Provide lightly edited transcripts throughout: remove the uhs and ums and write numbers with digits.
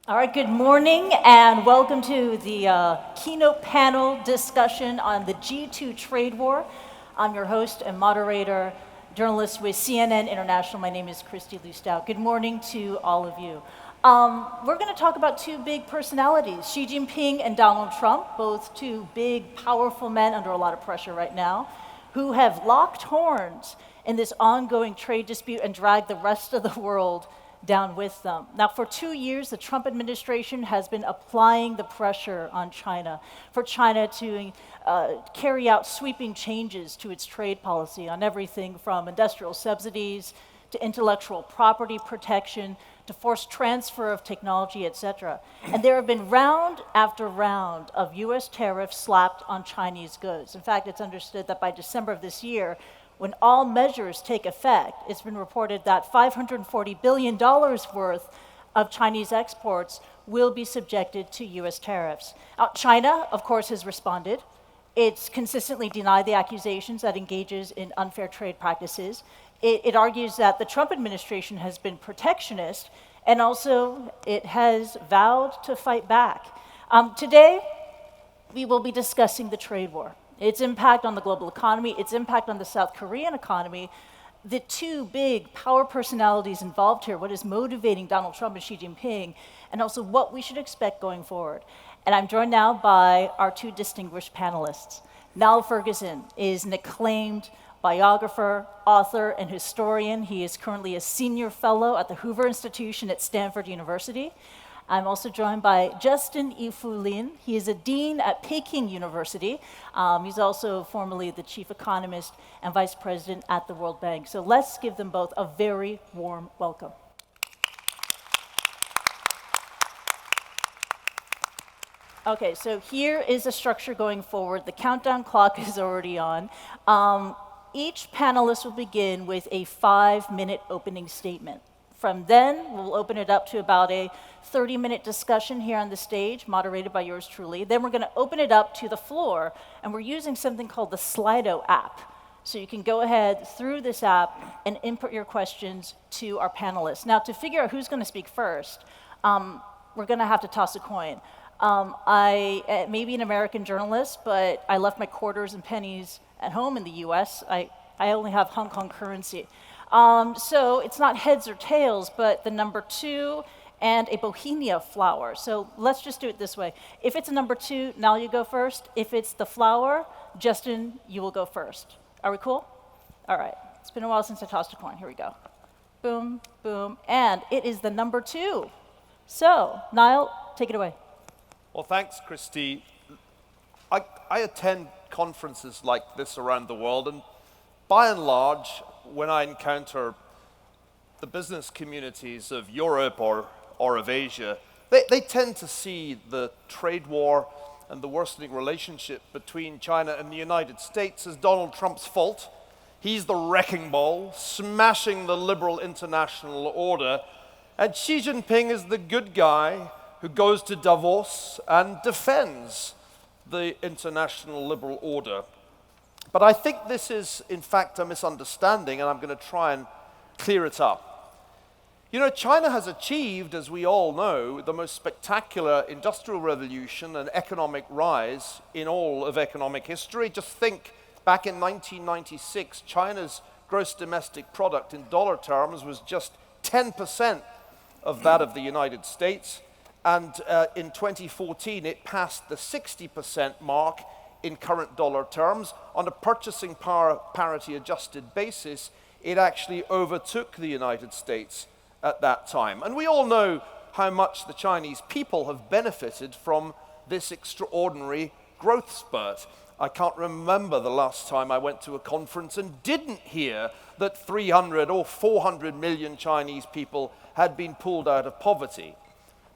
All right, good morning and welcome to the keynote panel discussion on the G2 trade war. I'm your host and moderator, journalist with CNN International. My name is Christy Lustow. Good morning to all of you. We're going to talk about two big personalities, Xi Jinping and Donald Trump, both two big, powerful men under a lot of pressure right now, who have locked horns in this ongoing trade dispute and dragged the rest of the world down with them. Now, for 2 years, the Trump administration has been applying the pressure on China for China to carry out sweeping changes to its trade policy on everything from industrial subsidies to intellectual property protection to forced transfer of technology, etc. And there have been round after round of US tariffs slapped on Chinese goods. In fact, it's understood that by December of this year, when all measures take effect, it's been reported that $540 billion worth of Chinese exports will be subjected to US tariffs. Now, China, of course, has responded. It's consistently denied the accusations that it engages in unfair trade practices. It argues that the Trump administration has been protectionist, and also it has vowed to fight back. Today, we will be discussing the trade war, its impact on the global economy, its impact on the South Korean economy, the two big power personalities involved here, what is motivating Donald Trump and Xi Jinping, and also what we should expect going forward. And I'm joined now by our two distinguished panelists. Niall Ferguson is an acclaimed biographer, author, and historian. He is currently a senior fellow at the Hoover Institution at Stanford University. I'm also joined by Justin Yifu Lin. He is a dean at Peking University. He's also formerly the chief economist and vice president at the World Bank. So let's give them both a very warm welcome. Okay, so here is the structure going forward. The countdown clock is already on. Each panelist will begin with a 5-minute opening statement. From then, we'll open it up to about a 30-minute discussion here on the stage, moderated by yours truly. Then we're going to open it up to the floor, and we're using something called the Slido app. So you can go ahead through this app and input your questions to our panelists. Now, to figure out who's going to speak first, we're going to have to toss a coin. I may be an American journalist, but I left my quarters and pennies at home in the US. I only have Hong Kong currency. So it's not heads or tails, but the number 2 and a Bohemia flower. So let's just do it this way. If it's a number 2, now you go first. If it's the flower, Justin, you will go first. Are we cool? All right. It's been a while since I tossed a coin. Here we go. Boom, boom, and it is the number 2. So, Niall, take it away. Well, thanks, Christy. I attend conferences like this around the world, and by and large, when I encounter the business communities of Europe or of Asia, they tend to see the trade war and the worsening relationship between China and the United States as Donald Trump's fault. He's the wrecking ball, smashing the liberal international order, and Xi Jinping is the good guy who goes to Davos and defends the international liberal order. But I think this is, in fact, a misunderstanding, and I'm going to try and clear it up. You know, China has achieved, as we all know, the most spectacular industrial revolution and economic rise in all of economic history. Just think, back in 1996, China's gross domestic product in dollar terms was just 10% of that of the United States. And in 2014, it passed the 60% mark in current dollar terms. On a purchasing power parity adjusted basis, it actually overtook the United States at that time. And we all know how much the Chinese people have benefited from this extraordinary growth spurt. I can't remember the last time I went to a conference and didn't hear that 300 or 400 million Chinese people had been pulled out of poverty.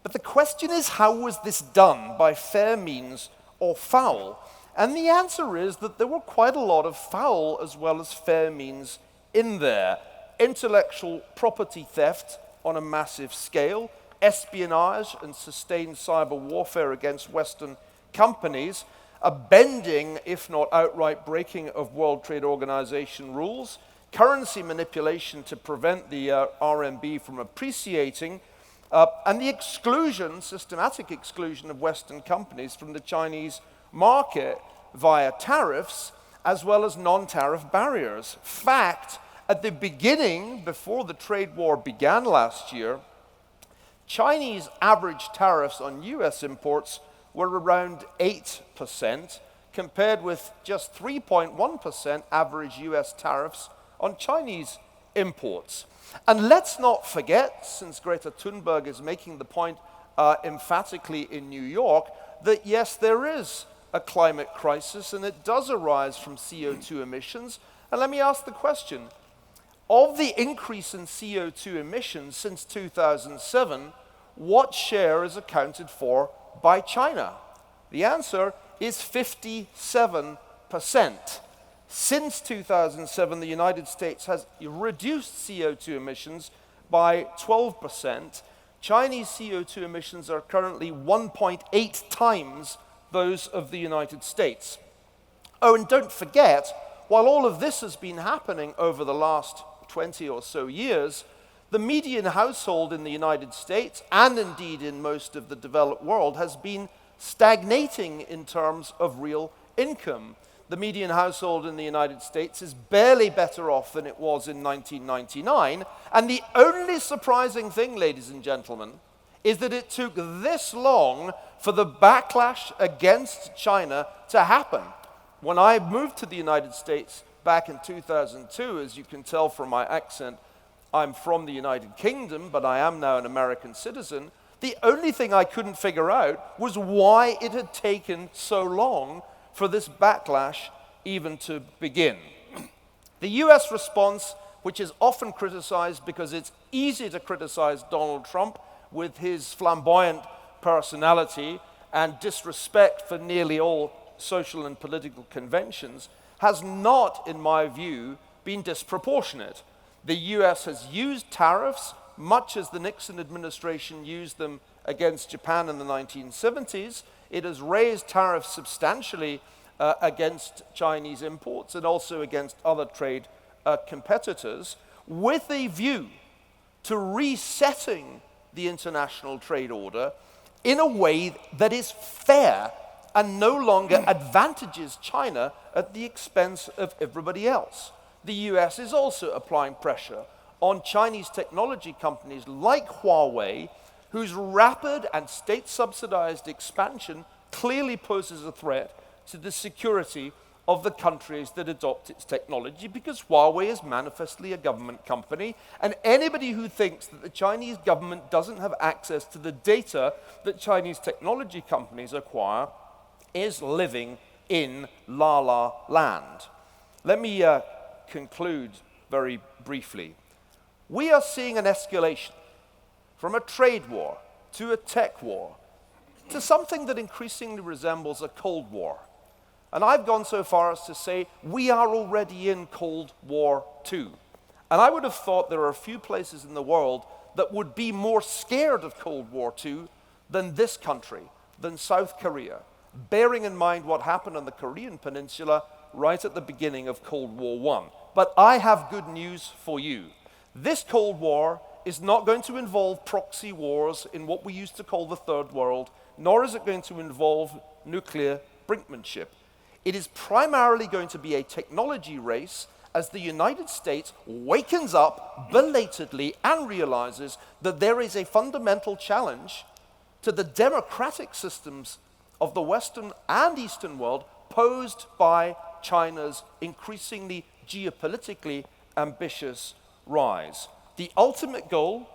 But the question is, how was this done, by fair means or foul? And the answer is that there were quite a lot of foul as well as fair means in there. Intellectual property theft on a massive scale, espionage and sustained cyber warfare against Western companies, a bending, if not outright breaking, of World Trade Organization rules, currency manipulation to prevent the RMB from appreciating, and the exclusion, systematic exclusion of Western companies from the Chinese market via tariffs, as well as non-tariff barriers. Fact, at the beginning, before the trade war began last year, Chinese average tariffs on US imports were around 8%, compared with just 3.1% average US tariffs on Chinese imports. And let's not forget, since Greta Thunberg is making the point emphatically in New York, that yes, there is a climate crisis, and it does arise from CO2 emissions. And let me ask the question, of the increase in CO2 emissions since 2007, what share is accounted for by China? The answer is 57%. Since 2007, the United States has reduced CO2 emissions by 12%. Chinese CO2 emissions are currently 1.8 times those of the United States. Oh, and don't forget, while all of this has been happening over the last 20 or so years, the median household in the United States, and indeed in most of the developed world, has been stagnating in terms of real income. The median household in the United States is barely better off than it was in 1999, and the only surprising thing, ladies and gentlemen, is that it took this long for the backlash against China to happen. When I moved to the United States back in 2002, as you can tell from my accent, I'm from the United Kingdom, but I am now an American citizen. The only thing I couldn't figure out was why it had taken so long for this backlash even to begin. The US response, which is often criticized because it's easy to criticize Donald Trump with his flamboyant personality and disrespect for nearly all social and political conventions, has not, in my view, been disproportionate. The US has used tariffs much as the Nixon administration used them against Japan in the 1970s. It has raised tariffs substantially against Chinese imports and also against other trade competitors, with a view to resetting the international trade order in a way that is fair and no longer advantages China at the expense of everybody else. The US is also applying pressure on Chinese technology companies like Huawei, whose rapid and state-subsidized expansion clearly poses a threat to the security of the countries that adopt its technology, because Huawei is manifestly a government company, and anybody who thinks that the Chinese government doesn't have access to the data that Chinese technology companies acquire is living in la-la land. Let me conclude very briefly. We are seeing an escalation from a trade war to a tech war to something that increasingly resembles a Cold War. And I've gone so far as to say we are already in Cold War II. And I would have thought there are a few places in the world that would be more scared of Cold War II than this country, than South Korea, bearing in mind what happened on the Korean Peninsula right at the beginning of Cold War I. But I have good news for you. This Cold War is not going to involve proxy wars in what we used to call the Third World, nor is it going to involve nuclear brinkmanship. It is primarily going to be a technology race as the United States wakens up belatedly and realizes that there is a fundamental challenge to the democratic systems of the Western and Eastern world posed by China's increasingly geopolitically ambitious rise. The ultimate goal,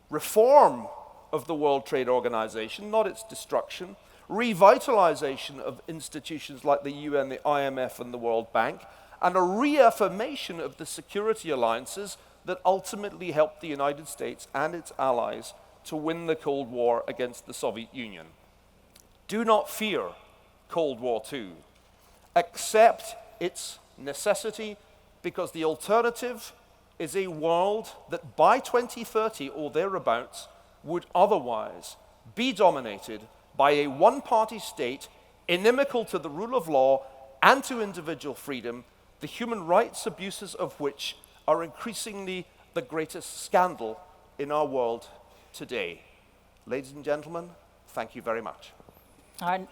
reform of the World Trade Organization, not its destruction, revitalization of institutions like the UN, the IMF, and the World Bank, and a reaffirmation of the security alliances that ultimately helped the United States and its allies to win the Cold War against the Soviet Union. Do not fear Cold War II. Accept its necessity, because the alternative is a world that by 2030 or thereabouts would otherwise be dominated by a one-party state inimical to the rule of law and to individual freedom, the human rights abuses of which are increasingly the greatest scandal in our world today. Ladies and gentlemen, thank you very much. All right.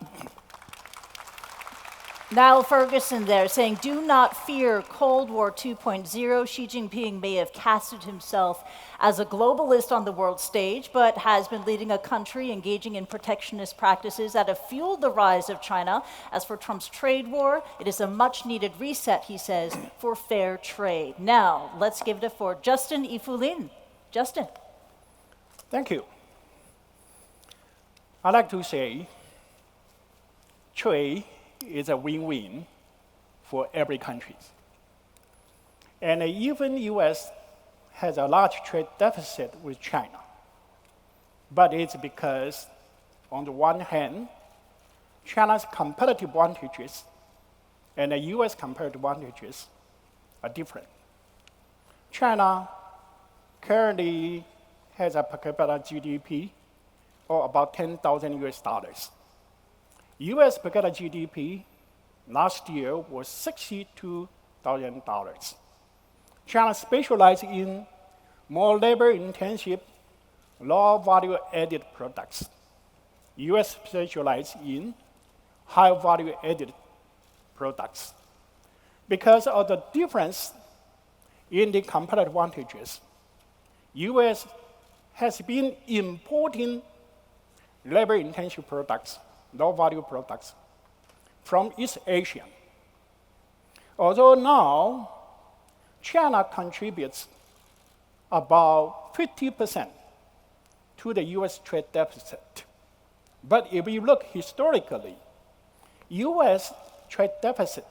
Niall Ferguson there saying, do not fear Cold War 2.0. Xi Jinping may have casted himself as a globalist on the world stage, but has been leading a country engaging in protectionist practices that have fueled the rise of China. As for Trump's trade war, it is a much needed reset, he says, for fair trade. Now, let's give it for Justin Yifu Lin. Justin. Thank you. I'd like to say trade is a win-win for every country. And even U.S. has a large trade deficit with China. But it's because, on the one hand, China's competitive advantages and the U.S. comparative advantages are different. China currently has a per capita GDP of about $10,000 US. US per capita GDP last year was $62,000. China specializes in more labor-intensive, low value-added products. US specializes in high value-added products. Because of the difference in the competitive advantages, US has been importing labor-intensive products, low-value products, from East Asia. Although now, China contributes about 50% to the US trade deficit. But if you look historically, US trade deficit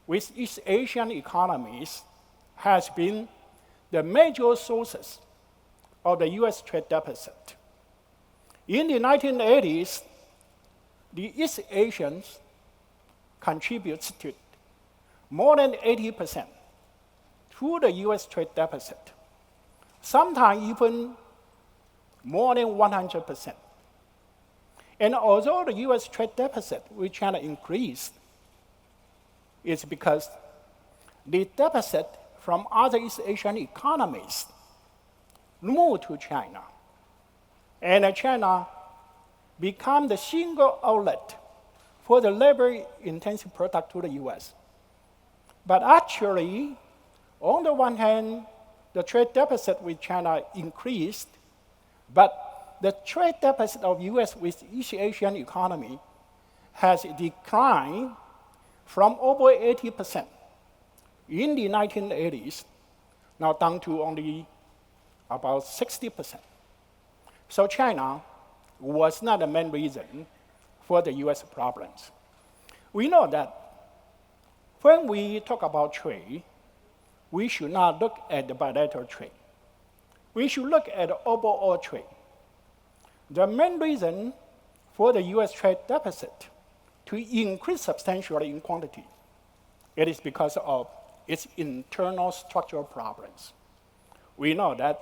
with East Asian economies has been the major sources of the US trade deficit. In the 1980s, the East Asians contributed more than 80% to the US trade deficit, sometimes even more than 100%. And although the US trade deficit with China increased, it's because the deficit from other East Asian economies moved to China. And China became the single outlet for the labor-intensive product to the US. But actually, on the one hand, the trade deficit with China increased, but the trade deficit of US with East Asian economy has declined from over 80% in the 1980s, now down to only about 60%. So China was not the main reason for the US problems. We know that when we talk about trade, we should not look at the bilateral trade. We should look at the overall trade. The main reason for the US trade deficit to increase substantially in quantity, it is because of its internal structural problems. We know that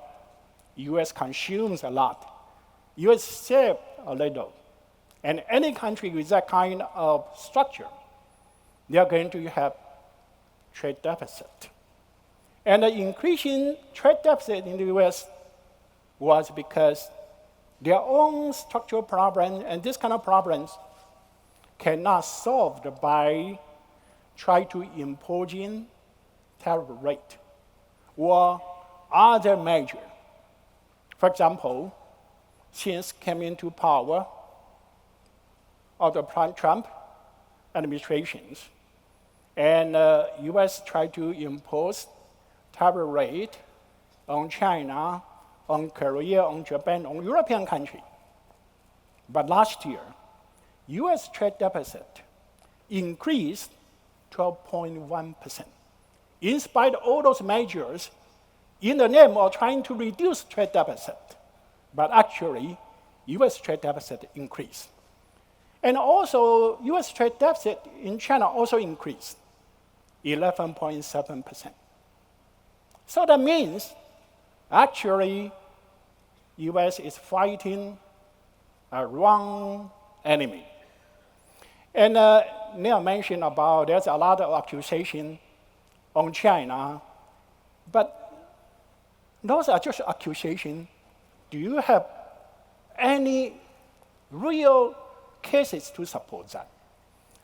US consumes a lot. US saves a little. And any country with that kind of structure, they are going to have trade deficit. And the increasing trade deficit in the US was because their own structural problems, and this kind of problems cannot solved by trying to imposing tariff rate or other measure. For example, since came into power of the Trump administrations, and US tried to impose tariff rate on China, on Korea, on Japan, on European countries. But last year, US trade deficit increased 12.1%. In spite of all those measures, in the name of trying to reduce trade deficit, but actually, US trade deficit increased. And also, US trade deficit in China also increased, 11.7%. So that means, actually, US is fighting a wrong enemy. And Neil mentioned about there's a lot of accusation on China, but those are just accusations. do you have any real cases to support that?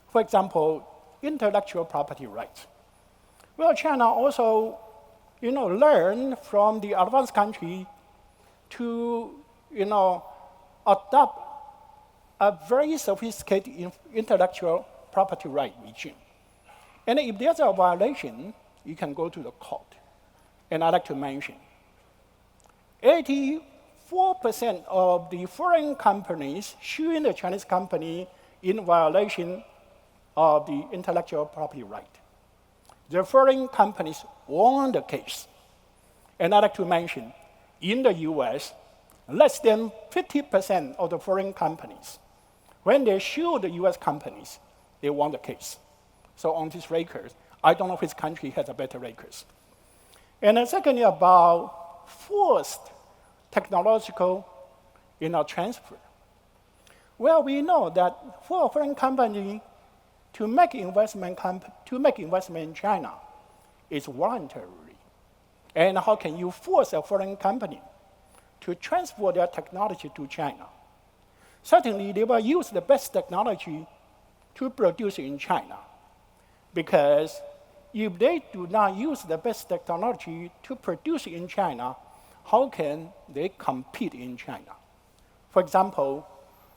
For example, intellectual property rights. Well, China also, learned from the advanced country to, adopt a very sophisticated intellectual property right regime. And if there's a violation, you can go to the court. And I'd like to mention, 84% of the foreign companies suing the Chinese company in violation of the intellectual property right. The foreign companies won the case. And I'd like to mention, in the US, less than 50% of the foreign companies, when they sue the US companies, they won the case. So on this record, I don't know which country has a better records. And then secondly, about forced technological transfer. Well, we know that for a foreign company to make investment in China is voluntary. And how can you force a foreign company to transfer their technology to China? Certainly, they will use the best technology to produce in China. Because if they do not use the best technology to produce in China, how can they compete in China? For example,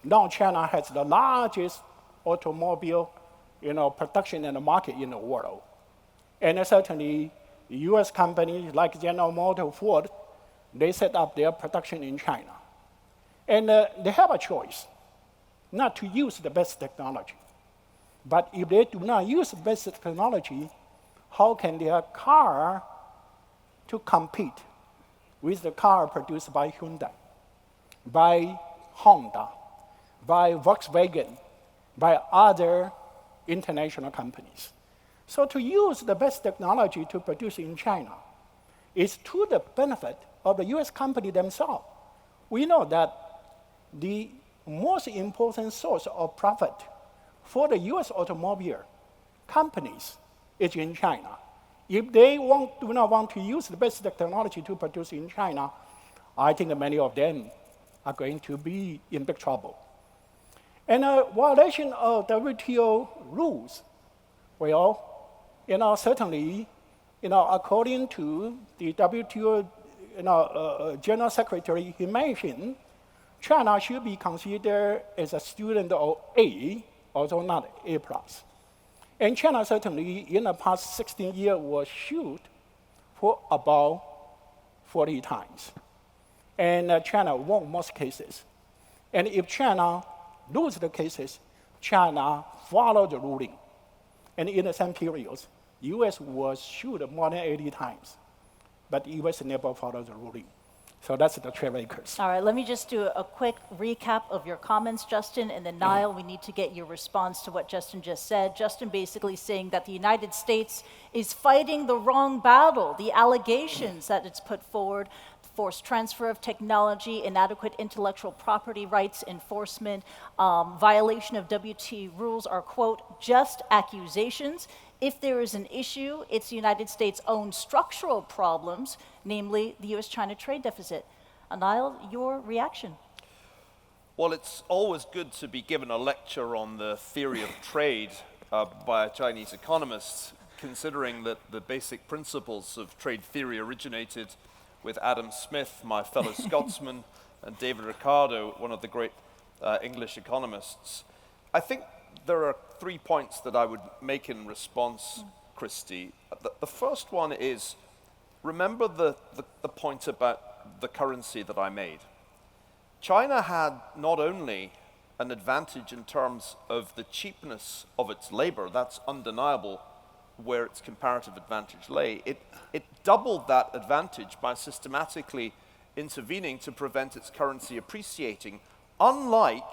now China has the largest automobile production and market in the world. And certainly, US companies like General Motors, Ford, they set up their production in China. And they have a choice not to use the best technology. But if they do not use the best technology, how can their car to compete with the car produced by Hyundai, by Honda, by Volkswagen, by other international companies? So to use the best technology to produce in China is to the benefit of the US company themselves. We know that the most important source of profit for the US automobile companies is in China. If they do not want to use the best technology to produce in China, I think many of them are going to be in big trouble. And a violation of WTO rules, well, certainly, according to the WTO General Secretary, he mentioned China should be considered as a student of A, although not A+. And China certainly, in the past 16 years, was sued for about 40 times. And China won most cases. And if China loses the cases, China follows the ruling. And in the same periods, US was sued more than 80 times. But US never followed the ruling. So that's the trade records. All right, let me just do a quick recap of your comments, Justin, and then Niall, we need to get your response to what Justin just said. Justin basically saying that the United States is fighting the wrong battle. The allegations that it's put forward, forced transfer of technology, inadequate intellectual property rights enforcement, violation of WTO rules are, quote, just accusations. If there is an issue, it's the United States' own structural problems, namely the US-China trade deficit. Niall, your reaction? Well, it's always good to be given a lecture on the theory of trade by a Chinese economist, considering that the basic principles of trade theory originated with Adam Smith, my fellow Scotsman, and David Ricardo, one of the great English economists. I think there are 3 points that I would make in response, Christy. The first one is, remember the point about the currency that I made. China had not only an advantage in terms of the cheapness of its labor, that's undeniable where its comparative advantage lay, it doubled that advantage by systematically intervening to prevent its currency appreciating, unlike,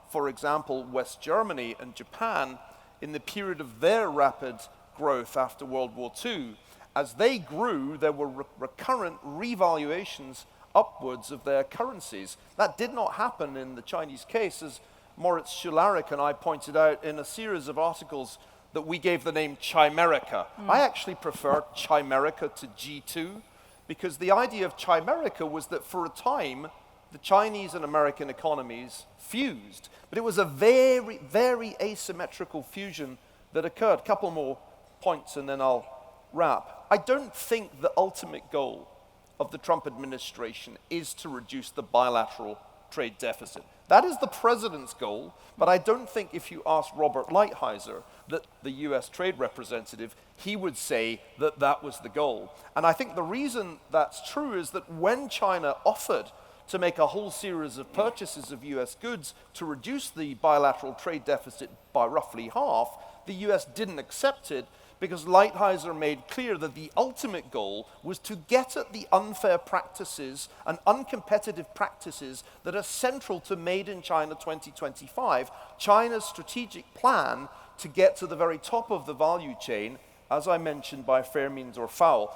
for example, West Germany and Japan in the period of their rapid growth after World War II. As they grew, there were recurrent revaluations upwards of their currencies. That did not happen in the Chinese case, as Moritz Schularik and I pointed out in a series of articles that we gave the name Chimerica. I actually prefer Chimerica to G2, because the idea of Chimerica was that for a time, the Chinese and American economies fused. But it was a very, very asymmetrical fusion that occurred. A couple more points and then I'll wrap. I don't think the ultimate goal of the Trump administration is to reduce the bilateral trade deficit. That is the president's goal, but I don't think if you ask Robert Lighthizer, the US trade representative, he would say that that was the goal. And I think the reason that's true is that when China offered to make a whole series of purchases of US goods to reduce the bilateral trade deficit by roughly half, the US didn't accept it because Lighthizer made clear that the ultimate goal was to get at the unfair practices and uncompetitive practices that are central to Made in China 2025, China's strategic plan to get to the very top of the value chain, as I mentioned, by fair means or foul.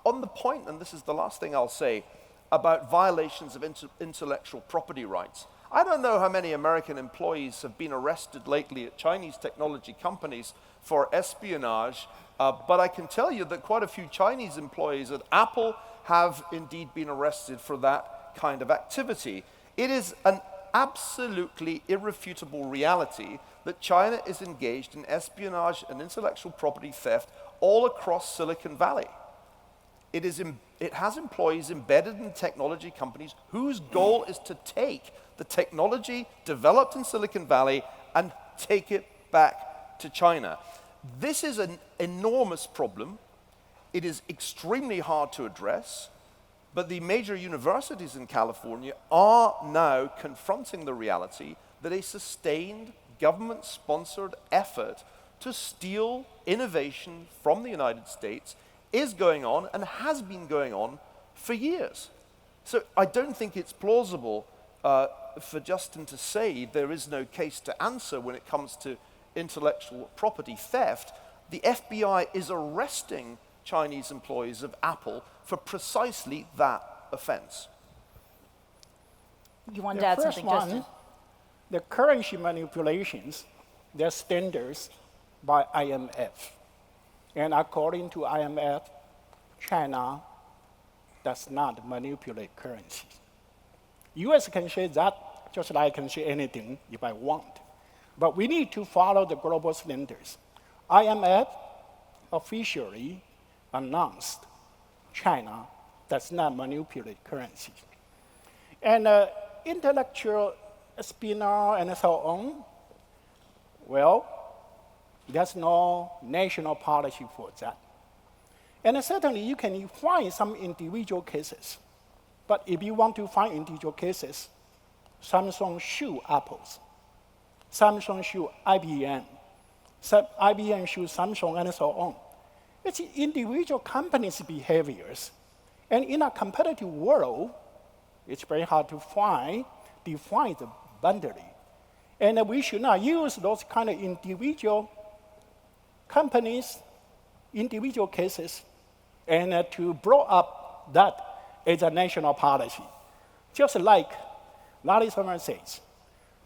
On the point, and this is the last thing I'll say, about violations of intellectual property rights. I don't know how many American employees have been arrested lately at Chinese technology companies for espionage, but I can tell you that quite a few Chinese employees at Apple have indeed been arrested for that kind of activity. It is an absolutely irrefutable reality that China is engaged in espionage and intellectual property theft all across Silicon Valley. It has employees embedded in technology companies whose goal is to take the technology developed in Silicon Valley and take it back to China. This is an enormous problem. It is extremely hard to address, but the major universities in California are now confronting the reality that a sustained government-sponsored effort to steal innovation from the United States is going on and has been going on for years. So I don't think it's plausible for Justin to say there is no case to answer when it comes to intellectual property theft. The FBI is arresting Chinese employees of Apple for precisely that offense. You wanted to add something, Justin? The currency manipulations, they're standards by IMF. And according to IMF, China does not manipulate currency. US can say that just like I can say anything if I want. But we need to follow the global standards. IMF officially announced China does not manipulate currency. And intellectual espionage and so on, well, there's no national policy for that. And certainly you can find some individual cases. But if you want to find individual cases, Samsung sue Apple's, Samsung sue IBM, IBM sue Samsung, and so on. It's individual companies' behaviors. And in a competitive world, it's very hard to define the boundary. And we should not use those kind of individual companies, individual cases, and to blow up that as a national policy. Just like Larry Summers says,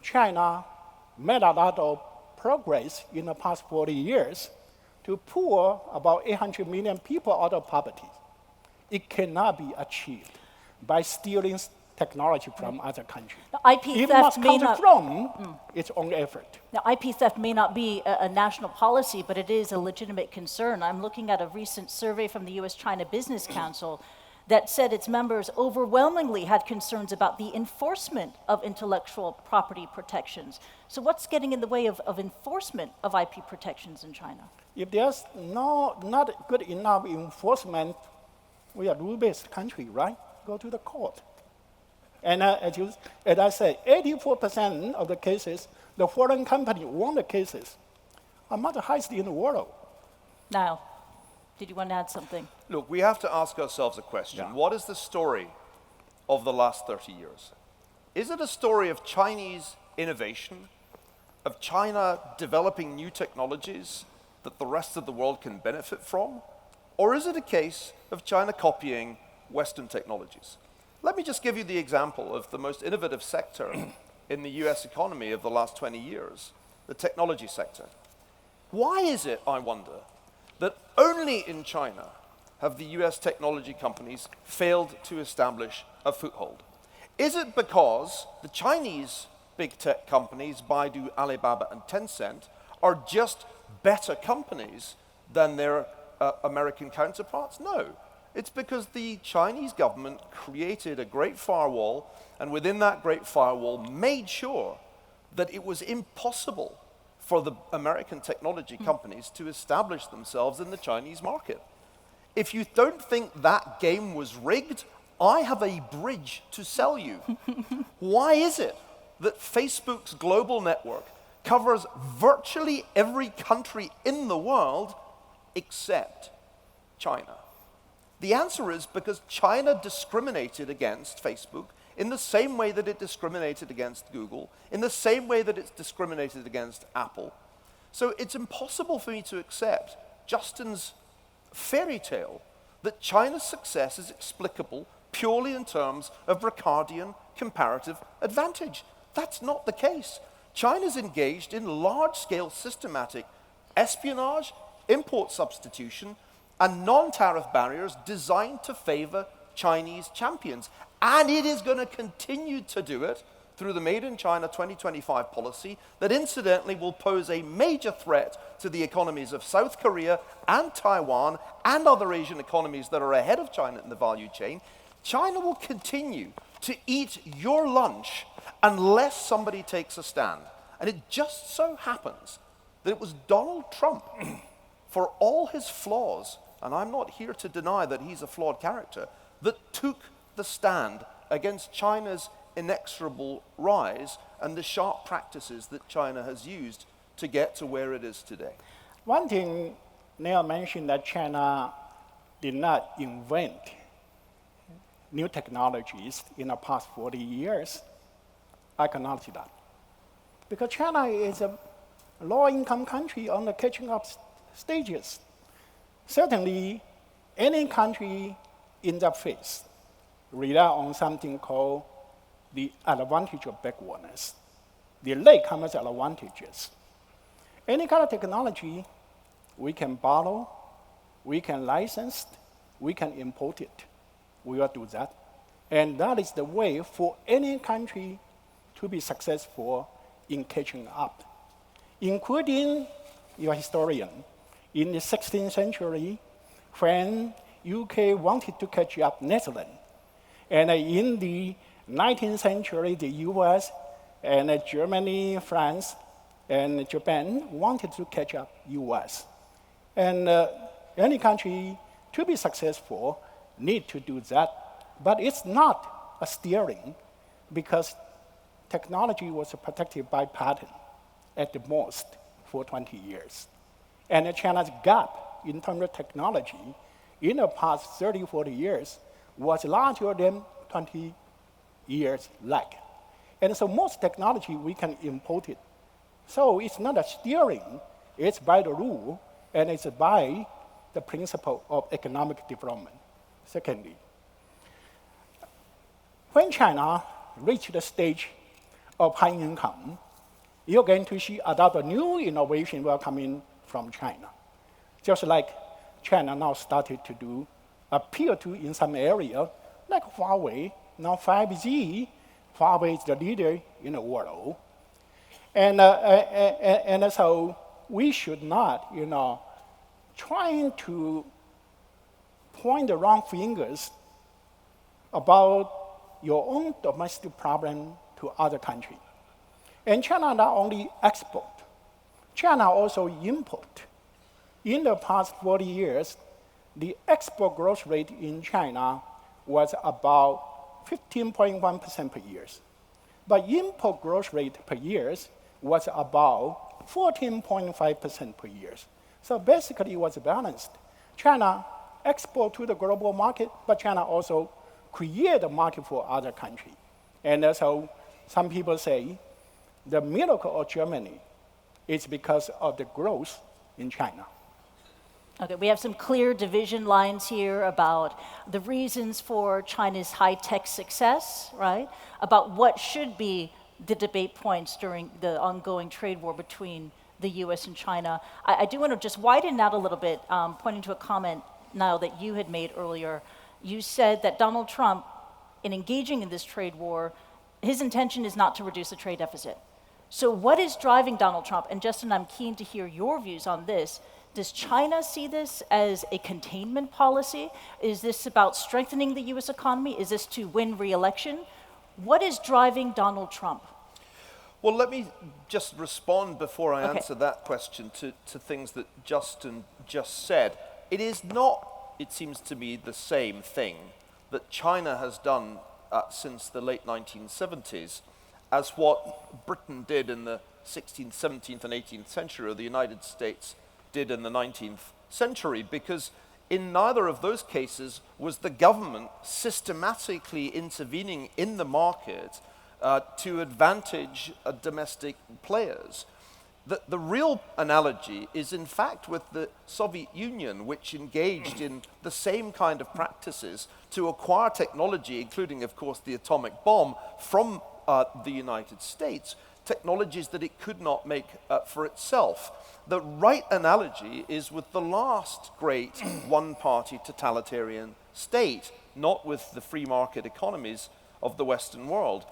China made a lot of progress in the past 40 years to pull about 800 million people out of poverty. It cannot be achieved by stealing technology from other countries. Now, IP It theft must may come not from its own effort. Now, IP theft may not be a national policy, but it is a legitimate concern. I'm looking at a recent survey from the US-China Business Council that said its members overwhelmingly had concerns about the enforcement of intellectual property protections. So what's getting in the way of enforcement of IP protections in China? If there's not good enough enforcement, we are a rule-based country, right? Go to the court. And as I said, 84% of the cases, the foreign company won the cases, among the highest in the world. Niall, did you want to add something? Look, we have to ask ourselves a question. Yeah. What is the story of the last 30 years? Is it a story of Chinese innovation, of China developing new technologies that the rest of the world can benefit from? Or is it a case of China copying Western technologies? Let me just give you the example of the most innovative sector in the US economy of the last 20 years, the technology sector. Why is it, I wonder, that only in China have the US technology companies failed to establish a foothold? Is it because the Chinese big tech companies, Baidu, Alibaba, and Tencent, are just better companies than their American counterparts? No. It's because the Chinese government created a great firewall, and within that great firewall made sure that it was impossible for the American technology companies to establish themselves in the Chinese market. If you don't think that game was rigged, I have a bridge to sell you. Why is it that Facebook's global network covers virtually every country in the world except China? The answer is because China discriminated against Facebook in the same way that it discriminated against Google, in the same way that it's discriminated against Apple. So it's impossible for me to accept Justin's fairy tale that China's success is explicable purely in terms of Ricardian comparative advantage. That's not the case. China's engaged in large-scale systematic espionage, import substitution, and non-tariff barriers designed to favor Chinese champions. And it is going to continue to do it through the Made in China 2025 policy that incidentally will pose a major threat to the economies of South Korea and Taiwan and other Asian economies that are ahead of China in the value chain. China will continue to eat your lunch unless somebody takes a stand. And it just so happens that it was Donald Trump, for all his flaws, and I'm not here to deny that he's a flawed character, that took the stand against China's inexorable rise and the sharp practices that China has used to get to where it is today. One thing Niall mentioned that China did not invent new technologies in the past 40 years. I acknowledge that. Because China is a low-income country on the catching up stages. Certainly, any country in that phase rely on something called the advantage of backwardness, the latecomers' advantages. Any kind of technology, we can borrow, we can license, we can import it. We will do that. And that is the way for any country to be successful in catching up, including your historian. In the 16th century, when UK wanted to catch up Netherlands, and in the 19th century, the US and Germany, France, and Japan wanted to catch up US. And any country to be successful need to do that, but it's not a steering because technology was protected by patent at the most for 20 years. And China's gap in terms of technology in the past 30, 40 years was larger than 20 years lag. And so most technology, we can import it. So it's not a steering, it's by the rule, and it's by the principle of economic development. Secondly, when China reached the stage of high income, you're going to see a lot of new innovation will come in from China. Just like China now started to appeal to in some area, like Huawei, now 5G, Huawei is the leader in the world. And so we should not, trying to point the wrong fingers about your own domestic problem to other countries. And China not only export, China also import. In the past 40 years, the export growth rate in China was about 15.1% per year. But import growth rate per year was about 14.5% per year. So basically it was balanced. China export to the global market, but China also create a market for other countries. And so some people say the miracle of Germany is because of the growth in China. Okay, we have some clear division lines here about the reasons for China's high-tech success, right? About what should be the debate points during the ongoing trade war between the US and China. I do want to just widen out a little bit, pointing to a comment, Niall, that you had made earlier. You said that Donald Trump in engaging in this trade war, his intention is not to reduce the trade deficit. So what is driving Donald Trump? And Justin, I'm keen to hear your views on this. Does China see this as a containment policy? Is this about strengthening the US economy? Is this to win re-election? What is driving Donald Trump? Well, let me just respond before I Okay. answer that question to things that Justin just said. It is not, it seems to me, the same thing that China has done since the late 1970s as what Britain did in the 16th, 17th, and 18th century, or the United States did in the 19th century, because in neither of those cases was the government systematically intervening in the market to advantage domestic players. The real analogy is, in fact, with the Soviet Union, which engaged in the same kind of practices to acquire technology, including, of course, the atomic bomb, from the United States, technologies that it could not make for itself. The right analogy is with the last great one-party totalitarian state, not with the free market economies of the Western world.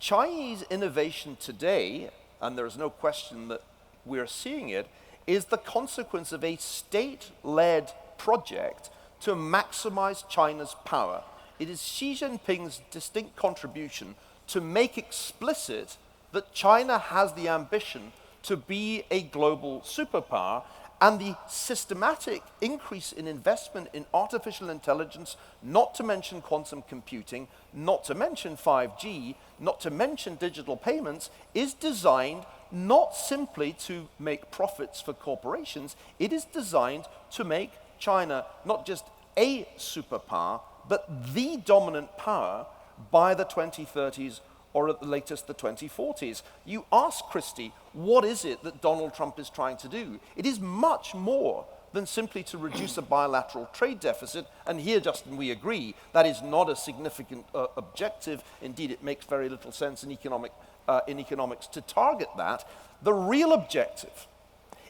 Chinese innovation today, and there's no question that we're seeing it, is the consequence of a state-led project to maximize China's power. It is Xi Jinping's distinct contribution to make explicit that China has the ambition to be a global superpower, and the systematic increase in investment in artificial intelligence, not to mention quantum computing, not to mention 5G, not to mention digital payments, is designed not simply to make profits for corporations, it is designed to make China not just a superpower, but the dominant power by the 2030s or at the latest the 2040s. You ask Christie, what is it that Donald Trump is trying to do? It is much more than simply to reduce a bilateral trade deficit, and here, Justin, we agree, that is not a significant objective. Indeed, it makes very little sense in economics to target that. The real objective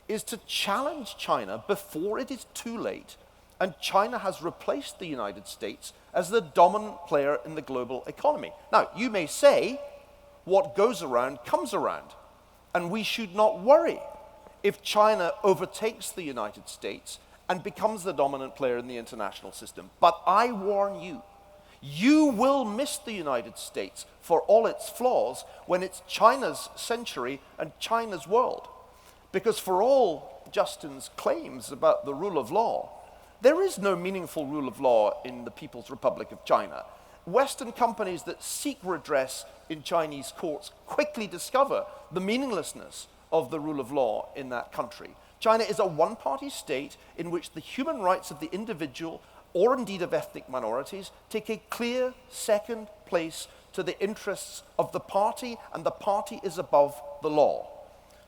is to challenge China before it is too late, and China has replaced the United States as the dominant player in the global economy. Now, you may say, what goes around comes around, and we should not worry if China overtakes the United States and becomes the dominant player in the international system. But I warn you, you will miss the United States for all its flaws when it's China's century and China's world. Because for all Justin's claims about the rule of law, there is no meaningful rule of law in the People's Republic of China. Western companies that seek redress in Chinese courts quickly discover the meaninglessness of the rule of law in that country. China is a one-party state in which the human rights of the individual, or indeed of ethnic minorities, take a clear second place to the interests of the party, and the party is above the law.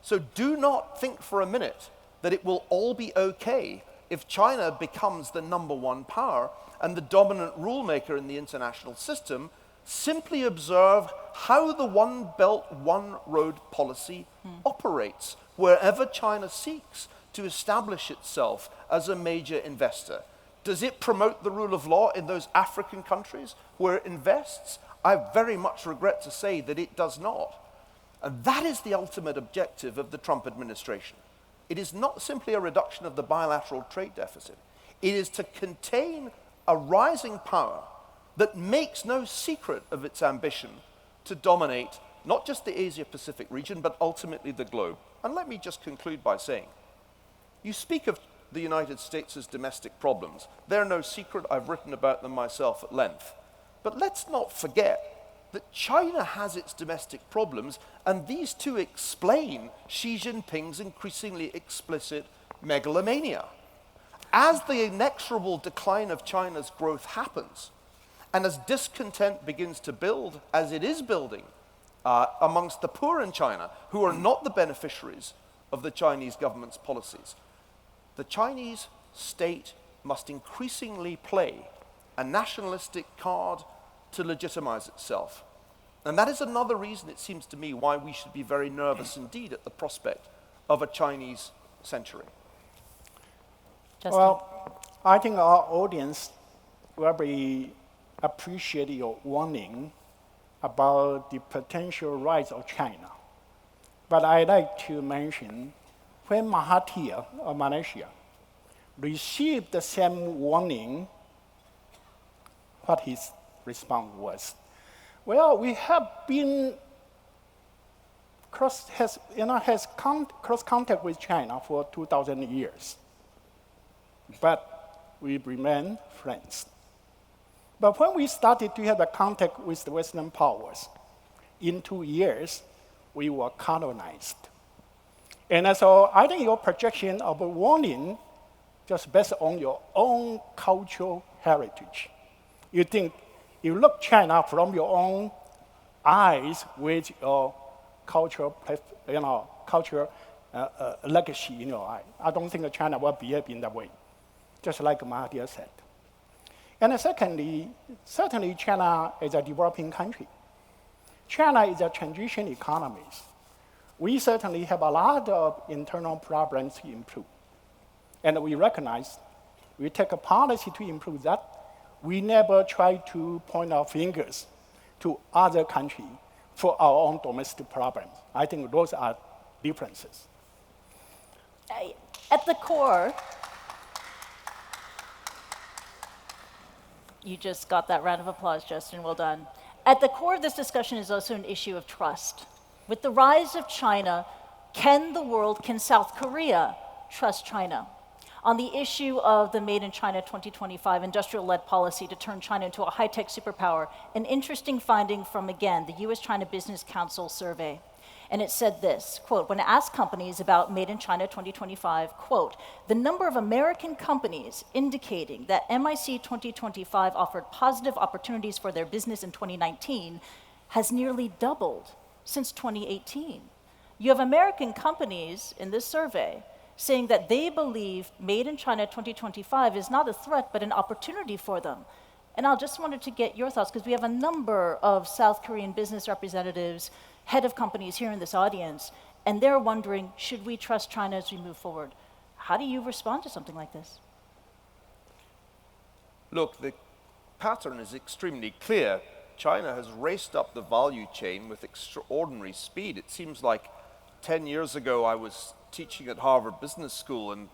So do not think for a minute that it will all be okay if China becomes the number one power and the dominant rule maker in the international system. Simply observe how the One Belt, One Road policy operates wherever China seeks to establish itself as a major investor. Does it promote the rule of law in those African countries where it invests? I very much regret to say that it does not. And that is the ultimate objective of the Trump administration. It is not simply a reduction of the bilateral trade deficit. It is to contain a rising power that makes no secret of its ambition to dominate not just the Asia-Pacific region, but ultimately the globe. And let me just conclude by saying, you speak of the United States' domestic problems. They're no secret. I've written about them myself at length. But let's not forget that China has its domestic problems, and these two explain Xi Jinping's increasingly explicit megalomania. As the inexorable decline of China's growth happens, and as discontent begins to build, as it is building, amongst the poor in China, who are not the beneficiaries of the Chinese government's policies, the Chinese state must increasingly play a nationalistic card to legitimize itself. And that is another reason, it seems to me, why we should be very nervous indeed at the prospect of a Chinese century. Justin? Well, I think our audience will be appreciate your warning about the potential rise of China. But I'd like to mention when Mahathir of Malaysia received the same warning, what his response was. Well, we have been cross contact with China for 2,000 years, but we remain friends. But when we started to have a contact with the Western powers, in 2 years, we were colonized. And so I think your projection of a warning just based on your own cultural heritage. You think you look China from your own eyes with your cultural legacy in your eye. I don't think China will behave in that way, just like Mahathir said. And secondly, certainly China is a developing country. China is a transition economy. We certainly have a lot of internal problems to improve. And we recognize, we take a policy to improve that. We never try to point our fingers to other countries for our own domestic problems. I think those are differences. At the core, you just got that round of applause, Justin, well done. At the core of this discussion is also an issue of trust. With the rise of China, can South Korea trust China? On the issue of the Made in China 2025 industrial-led policy to turn China into a high-tech superpower, an interesting finding from, again, the US-China Business Council survey. And it said this, quote, when asked companies about Made in China 2025, quote, the number of American companies indicating that MIC 2025 offered positive opportunities for their business in 2019 has nearly doubled since 2018. You have American companies in this survey saying that they believe Made in China 2025 is not a threat, but an opportunity for them. And I just wanted to get your thoughts, because we have a number of South Korean business representatives, head of companies here in this audience, and they're wondering, should we trust China as we move forward? How do you respond to something like this? Look, the pattern is extremely clear. China has raced up the value chain with extraordinary speed. It seems like 10 years ago I was teaching at Harvard Business School, and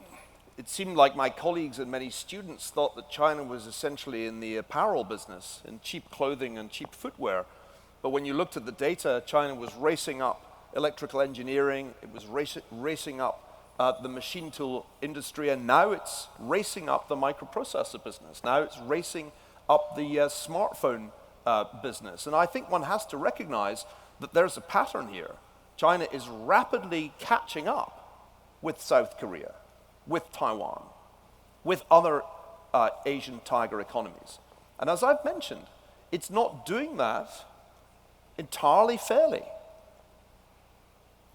it seemed like my colleagues and many students thought that China was essentially in the apparel business, in cheap clothing and cheap footwear. But when you looked at the data, China was racing up electrical engineering, it was racing up the machine tool industry, and now it's racing up the microprocessor business. Now it's racing up the smartphone business. And I think one has to recognize that there's a pattern here. China is rapidly catching up with South Korea, with Taiwan, with other Asian tiger economies. And as I've mentioned, it's not doing that entirely fairly.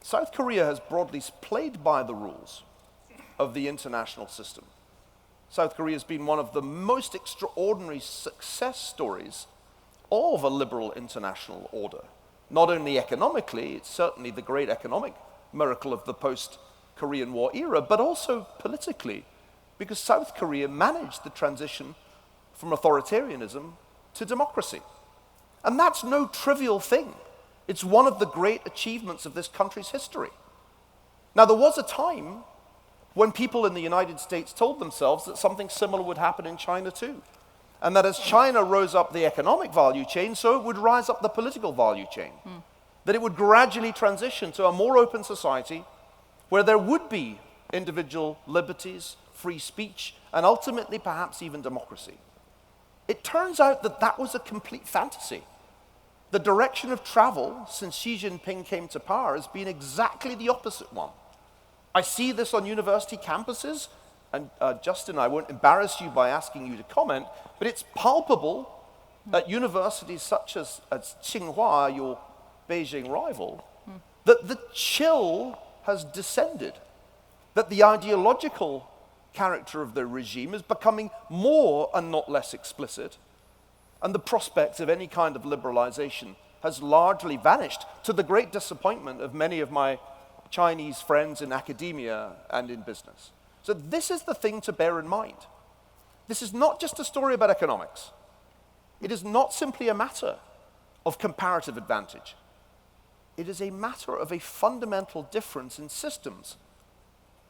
South Korea has broadly played by the rules of the international system. South Korea has been one of the most extraordinary success stories of a liberal international order. Not only economically, it's certainly the great economic miracle of the post-Korean War era, but also politically, because South Korea managed the transition from authoritarianism to democracy. And that's no trivial thing. It's one of the great achievements of this country's history. Now, there was a time when people in the United States told themselves that something similar would happen in China too. And that as China rose up the economic value chain, so it would rise up the political value chain. That it would gradually transition to a more open society where there would be individual liberties, free speech, and ultimately perhaps even democracy. It turns out that that was a complete fantasy. The direction of travel since Xi Jinping came to power has been exactly the opposite one. I see this on university campuses, and Justin, I won't embarrass you by asking you to comment, but it's palpable at universities such as Tsinghua, your Beijing rival, that the chill has descended, that the ideological character of the regime is becoming more and not less explicit, and the prospect of any kind of liberalization has largely vanished, to the great disappointment of many of my Chinese friends in academia and in business. So this is the thing to bear in mind. This is not just a story about economics. It is not simply a matter of comparative advantage. It is a matter of a fundamental difference in systems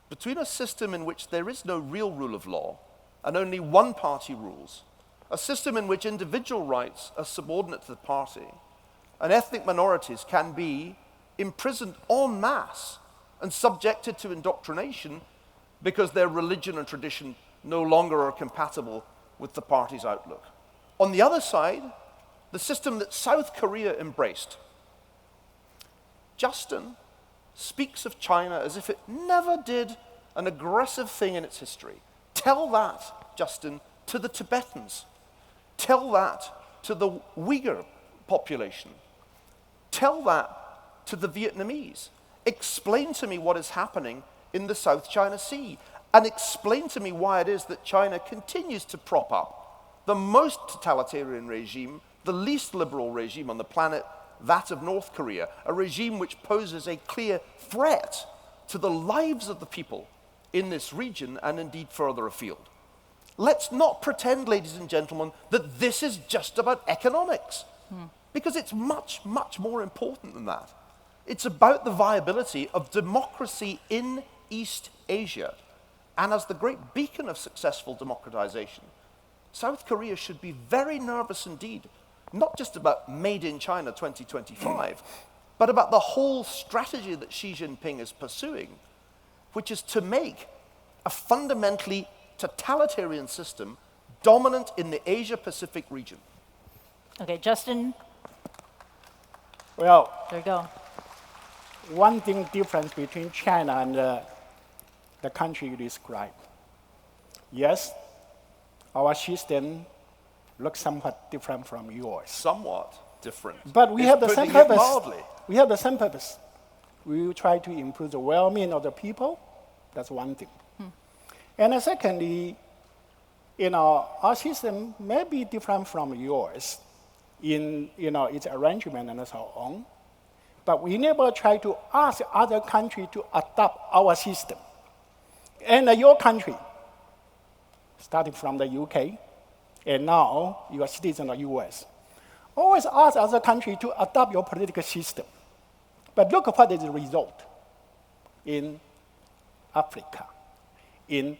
between a system in which there is no real rule of law and only one party rules, a system in which individual rights are subordinate to the party, and ethnic minorities can be imprisoned en masse and subjected to indoctrination because their religion and tradition no longer are compatible with the party's outlook. On the other side, the system that South Korea embraced. Justin speaks of China as if it never did an aggressive thing in its history. Tell that, Justin, to the Tibetans. Tell that to the Uyghur population. Tell that to the Vietnamese. Explain to me what is happening in the South China Sea, and explain to me why it is that China continues to prop up the most totalitarian regime, the least liberal regime on the planet, that of North Korea, a regime which poses a clear threat to the lives of the people in this region and indeed further afield. Let's not pretend, ladies and gentlemen, that this is just about economics, because it's much, much more important than that. It's about the viability of democracy in East Asia. And as the great beacon of successful democratization, South Korea should be very nervous indeed, not just about Made in China 2025, but about the whole strategy that Xi Jinping is pursuing, which is to make a fundamentally totalitarian system dominant in the Asia-Pacific region. Okay, Justin, Well, there you go. one thing difference between China and the country you described. Yes, our system looks somewhat different from yours. Somewhat different. But we It's have the same putting it purpose. mildly. We have the same purpose. We will try to improve the well-being of the people. That's one thing. And secondly, our system may be different from yours in its arrangement and so on. But we never try to ask other countries to adopt our system. And your country, starting from the UK, and now you are citizen of the US, always ask other countries to adopt your political system. But look what is the result in Africa, in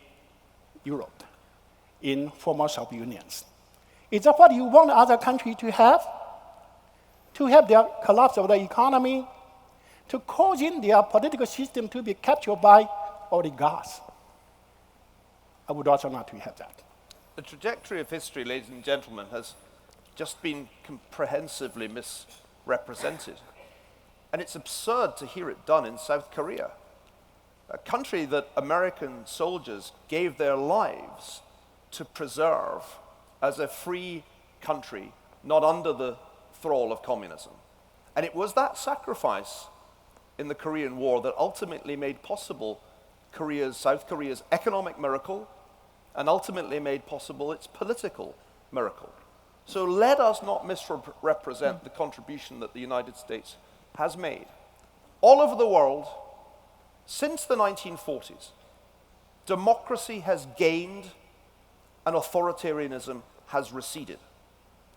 Europe, in former Soviet Unions. Is that what you want other countries to have? To have their collapse of the economy, to cause in their political system to be captured by oligarchs. I would also not to have that. The trajectory of history, ladies and gentlemen, has just been comprehensively misrepresented. And it's absurd to hear it done in South Korea, a country that American soldiers gave their lives to preserve as a free country, not under the thrall of communism. And it was that sacrifice in the Korean War that ultimately made possible South Korea's economic miracle, and ultimately made possible its political miracle. So let us not misrepresent the contribution that the United States has made. All over the world, since the 1940s, democracy has gained and authoritarianism has receded.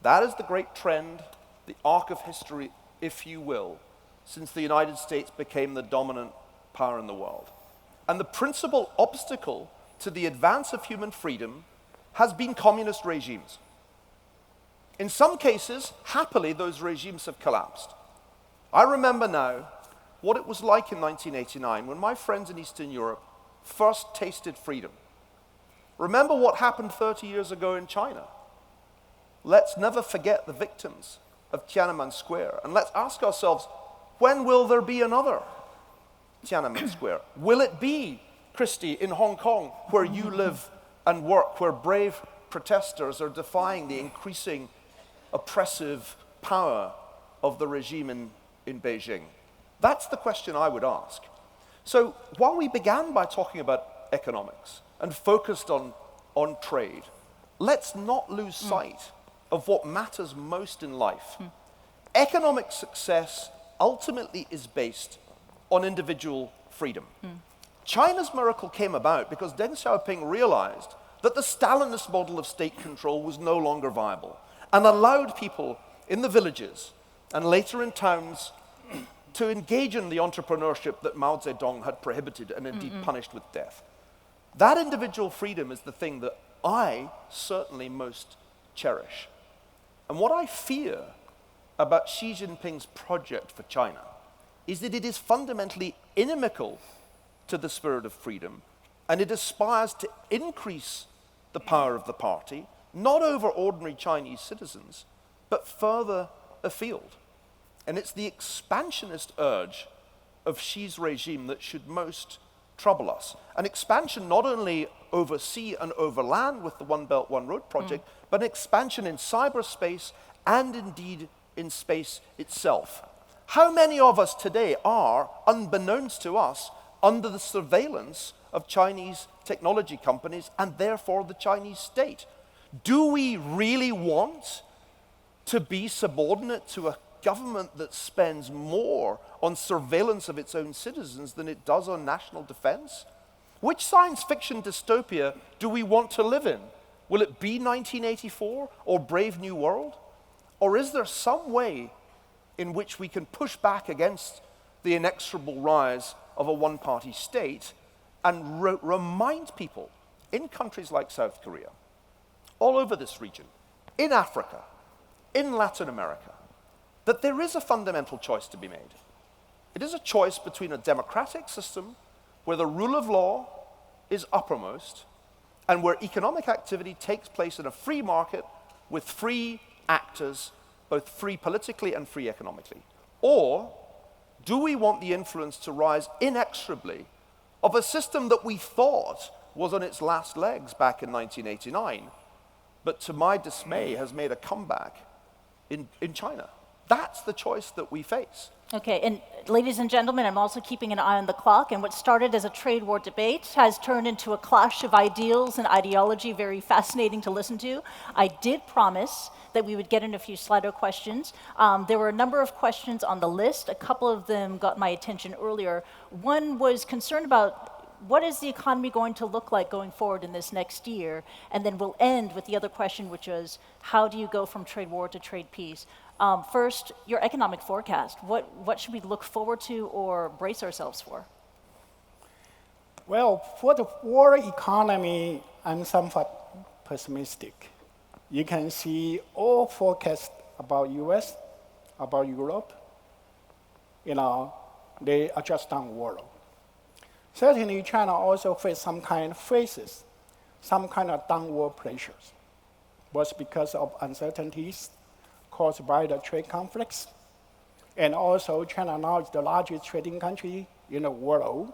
That is the great trend, the arc of history, if you will, since the United States became the dominant power in the world. And the principal obstacle to the advance of human freedom has been communist regimes. In some cases, happily, those regimes have collapsed. I remember now what it was like in 1989 when my friends in Eastern Europe first tasted freedom. Remember what happened 30 years ago in China. Let's never forget the victims of Tiananmen Square. And let's ask ourselves, when will there be another Tiananmen Square? Will it be, Christy, in Hong Kong, where you live and work, where brave protesters are defying the increasing oppressive power of the regime in Beijing? That's the question I would ask. So while we began by talking about economics and focused on trade, let's not lose sight of what matters most in life. Economic success ultimately is based on individual freedom. China's miracle came about because Deng Xiaoping realized that the Stalinist model of state control was no longer viable. and allowed people in the villages and later in towns to engage in the entrepreneurship that Mao Zedong had prohibited and indeed punished with death. That individual freedom is the thing that I certainly most cherish. And what I fear about Xi Jinping's project for China is that it is fundamentally inimical to the spirit of freedom, and it aspires to increase the power of the party, not over ordinary Chinese citizens, but further afield. And it's the expansionist urge of Xi's regime that should most trouble us. An expansion not only over sea and over land with the One Belt, One Road project, but an expansion in cyberspace and indeed in space itself. How many of us today are, unbeknownst to us, under the surveillance of Chinese technology companies and therefore the Chinese state? Do we really want to be subordinate to a government that spends more on surveillance of its own citizens than it does on national defense? Which science fiction dystopia do we want to live in? Will it be 1984 or Brave New World? Or is there some way in which we can push back against the inexorable rise of a one-party state and remind people in countries like South Korea, all over this region, in Africa, in Latin America, that there is a fundamental choice to be made. It is a choice between a democratic system where the rule of law is uppermost and where economic activity takes place in a free market with free actors, both free politically and free economically. Or do we want the influence to rise inexorably of a system that we thought was on its last legs back in 1989, but to my dismay has made a comeback in China? That's the choice that we face. Okay, and ladies and gentlemen, I'm also keeping an eye on the clock, and what started as a trade war debate has turned into a clash of ideals and ideology, very fascinating to listen to. I did promise that we would get in a few Slido questions. There were a number of questions on the list. A couple of them got my attention earlier. One was concerned about what is the economy going to look like going forward in this next year? And then we'll end with the other question, which is, how do you go from trade war to trade peace? First, your economic forecast. What should we look forward to or brace ourselves for? Well, for the world economy, I'm somewhat pessimistic. You can see all forecasts about US, about Europe, they are just downward. Certainly, China also faces some kind of downward pressures, both because of uncertainties caused by the trade conflicts, and also China now is the largest trading country in the world.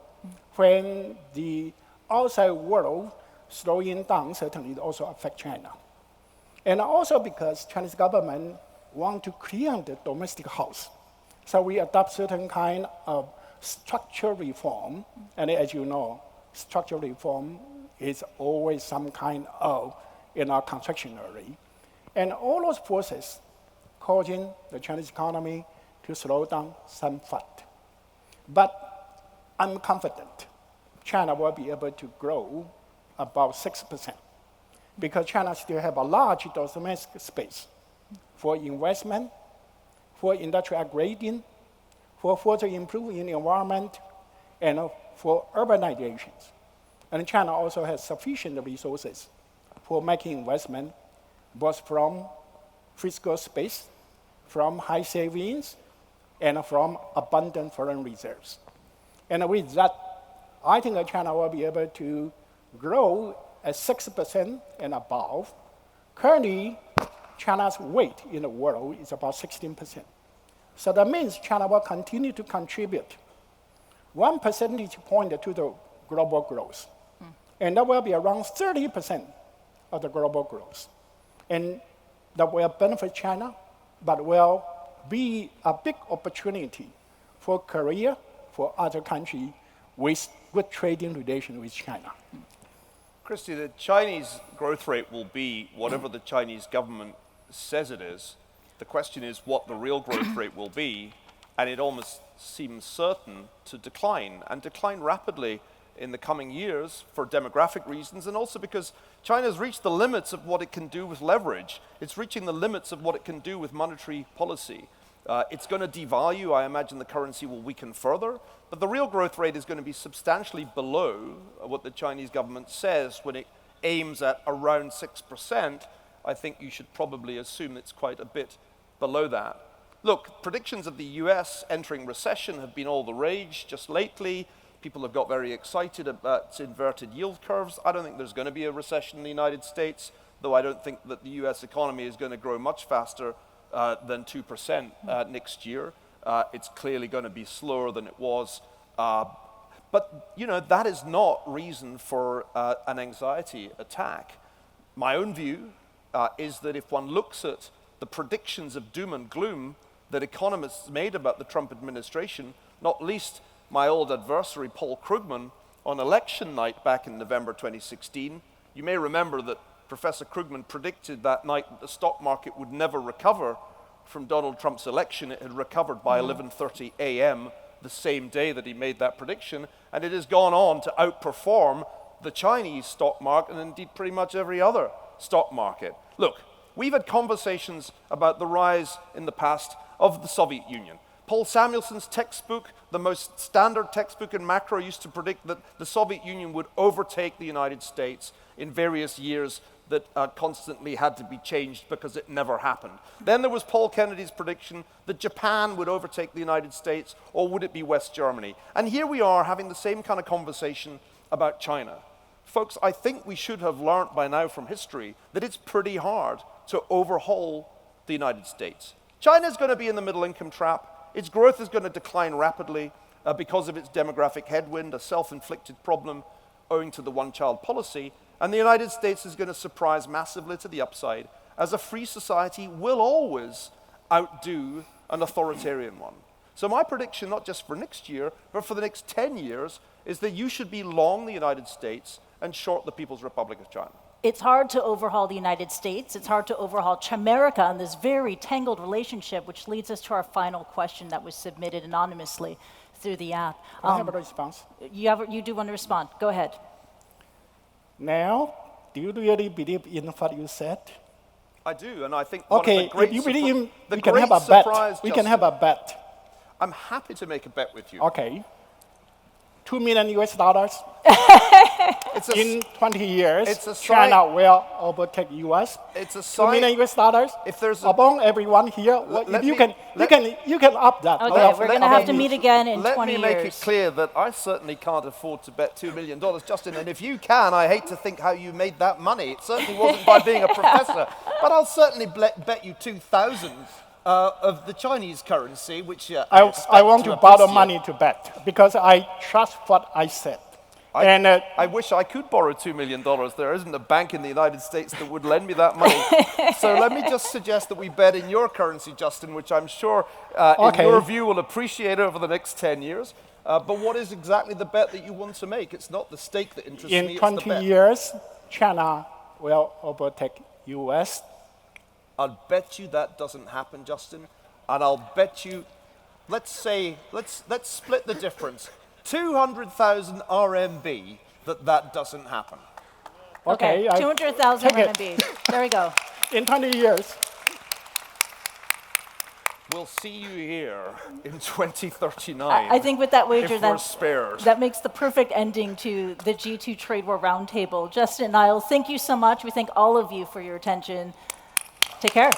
When the outside world slowing down, certainly it also affects China. And also because Chinese government want to clean the domestic house. So we adopt certain kind of structural reform, and as you know, structural reform is always some kind of contractionary. And all those forces causing the Chinese economy to slow down somewhat. But I'm confident China will be able to grow about 6%, because China still have a large domestic space for investment, for industrial upgrading, for further improving the environment, and for urbanizations. And China also has sufficient resources for making investment, both from fiscal space, from high savings, and from abundant foreign reserves. And with that, I think that China will be able to grow at 6% and above. Currently, China's weight in the world is about 16%. So that means China will continue to contribute 1 percentage point to the global growth. And that will be around 30% of the global growth. And that will benefit China, but will be a big opportunity for Korea, for other countries with good trading relations with China. Christy, the Chinese growth rate will be whatever the Chinese government says it is. The question is what the real growth rate will be, and it almost seems certain to decline, and decline rapidly in the coming years for demographic reasons, and also because China's reached the limits of what it can do with leverage. It's reaching the limits of what it can do with monetary policy. It's going to devalue. I imagine the currency will weaken further, but the real growth rate is going to be substantially below what the Chinese government says when it aims at around 6%. I think you should probably assume it's quite a bit below that. Look, predictions of the US entering recession have been all the rage just lately. People have got very excited about inverted yield curves. I don't think there's going to be a recession in the United States, though I don't think that the US economy is going to grow much faster than 2% next year. It's clearly going to be slower than it was. But you know, that is not reason for an anxiety attack. My own view is that if one looks at the predictions of doom and gloom that economists made about the Trump administration, not least my old adversary Paul Krugman on election night back in November 2016, you may remember that Professor Krugman predicted that night that the stock market would never recover from Donald Trump's election. It had recovered by 11:30 a.m. the same day that he made that prediction, and it has gone on to outperform the Chinese stock market and indeed pretty much every other stock market. Look, we've had conversations about the rise in the past of the Soviet Union. Paul Samuelson's textbook, the most standard textbook in macro, used to predict that the Soviet Union would overtake the United States in various years that constantly had to be changed because it never happened. Then there was Paul Kennedy's prediction that Japan would overtake the United States, or would it be West Germany? And here we are having the same kind of conversation about China. Folks, I think we should have learned by now from history that it's pretty hard to overhaul the United States. China's going to be in the middle income trap. Its growth is going to decline rapidly because of its demographic headwind, a self-inflicted problem owing to the one-child policy. And the United States is going to surprise massively to the upside, as a free society will always outdo an authoritarian one. So my prediction, not just for next year, but for the next 10 years, is that you should be long the United States and short the People's Republic of China. It's hard to overhaul the United States. It's hard to overhaul Chimerica in this very tangled relationship, which leads us to our final question that was submitted anonymously through the app. I have a response. You do want to respond. Go ahead. Now, do you really believe in what you said? I do, and I think Okay, one of the great if you believe, the we can great have a surprise, bet. We can have a bet. I'm happy to make a bet with you. Okay. $2 million It's a, in 20 years. it's a sign- China will overtake US. it's a $2 sign. million. If there's a, Among everyone here, let you me- can up that. Okay, Well, we're let going to have to me- meet again in Let 20 me years. make it clear that I certainly can't afford to bet $2 million, Justin, and if you can, I hate to think how you made that money. It certainly wasn't by being a professor, but I'll certainly bet you 2,000 of the Chinese currency, which I want to borrow appreciate. money to bet because I trust what I said. I wish I could borrow $2 million. There isn't a bank in the United States that would lend me that money. So let me just suggest that we bet in your currency, Justin, which I'm sure in your view will appreciate over the next 10 years. But what is exactly the bet that you want to make? It's not the stake that interests me, in it's 20 the bet. years, China will overtake US. I'll bet you that doesn't happen, Justin. And I'll bet you, let's split the difference. 200,000 RMB that doesn't happen. Okay, I 200,000 take it. RMB. There we go. In 20 years. We'll see you here in 2039. I think with that wager, if we're spared. that makes the perfect ending to the G2 Trade War Roundtable. Justin, Niall, thank you so much. We thank all of you for your attention. Take care.